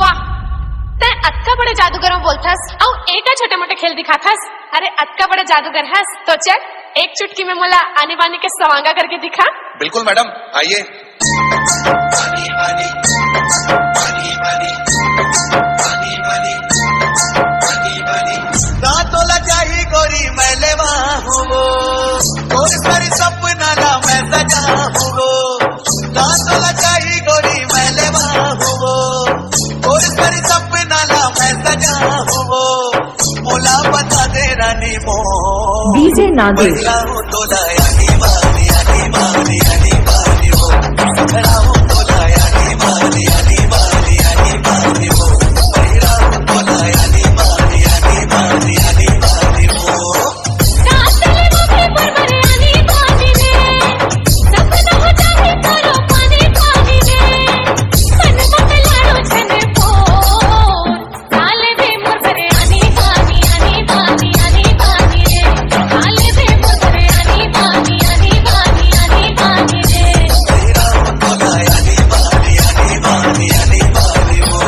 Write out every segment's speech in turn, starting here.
वाह, ते अतका बड़े जादूगर बोलथस और एक छोटे मोटे खेल दिखाथस। अरे अतका बड़े जादूगर हस तो चल एक चुटकी में मोला आनी बानी के सवांगा करके दिखा। बिल्कुल मैडम, आइए। दांतोला चाही गोरी मैं लेवा हूँ, और सारी सपना ला मैं सजा हूँ। दांतोला चाही गोरी मैं लेवा हूँ, और सारी सपना ला मैं सजा हूँ। मोला बता दे रानी मो डीजे नादिर तोला यानी बानी यानी बानी यानी बानी हो, तोला यानी बानी यानी बानी यानी बानी हो, तोला यानी बानी यानी बानी यानी बानी हो। कातले मोके परवरे आनी बानी ने, सपना हो जाए करो पानी पानी ने, मन मत लाड़ो छने फोन, काले बे मोरे आनी बानी आनी बानी आनी बानी रे, काले बे मोरे आनी बानी आनी बानी आनी बानी रे, तोला यानी बानी यानी बानी यानी बानी हो।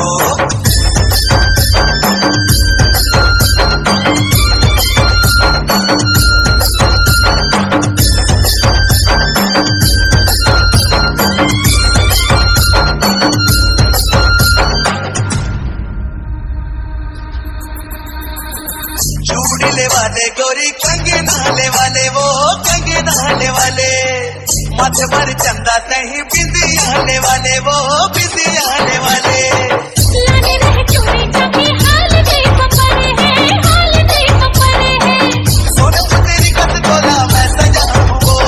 चूड़ीले वाले गोरी कंगनाले वाले वो कंगनाले वाले, माथे पर चंदा नहीं बिंदियाले वाले वो बिंदियाले वाले। लाने रहे चोरी चकी हाल देख परे है, हाल देख परे है, सोने से तेरी कत तोला मैं सजा हूँ,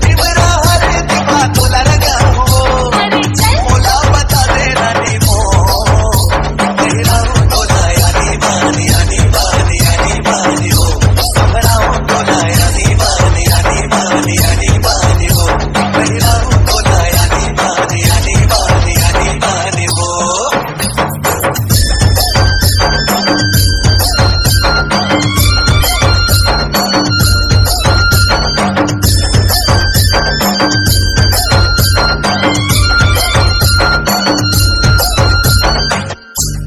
दिवरा हरे दिवा तोला लगा हूँ। अरे चल मोला बता दे रानी मो, तेरा हूँ तोला यानी बानी यानी बानी यानी बानी हो, मेरा हूँ तोला यानी बानी यानी बानी यानी बानी हो, मेरा हूँ तोला यानी बानी यानी बानी यानी बानी हो।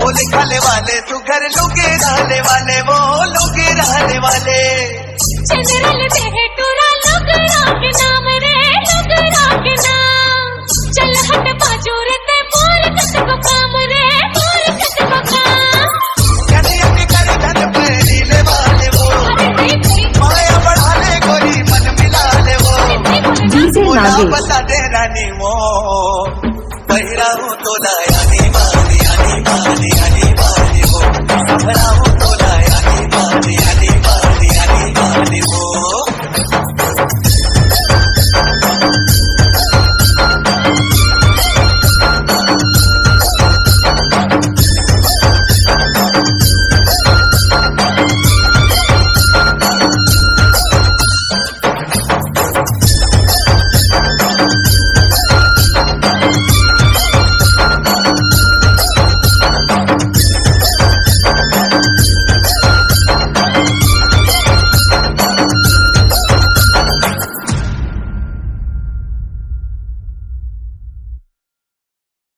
बोले खाने वाले तू घर लुके रहने वाले वो लुके रहने वाले। चंद्रल देहे टूरा लोग राग नाम रे, लोग राग नाम, चल हट बाजू रे ते बोल कत को काम रे, बोल कत को काम, कहते हैं कि कर धन पे नीले वाले वो, अरे नहीं कोई माया बढ़ा ले गोरी मन मिला ले वो। डीजे मोला नादिर बता दे रानी वो, बहिरा हूँ तोला यानी बानी यानी बानी यानी बानी हो, भरा हूँ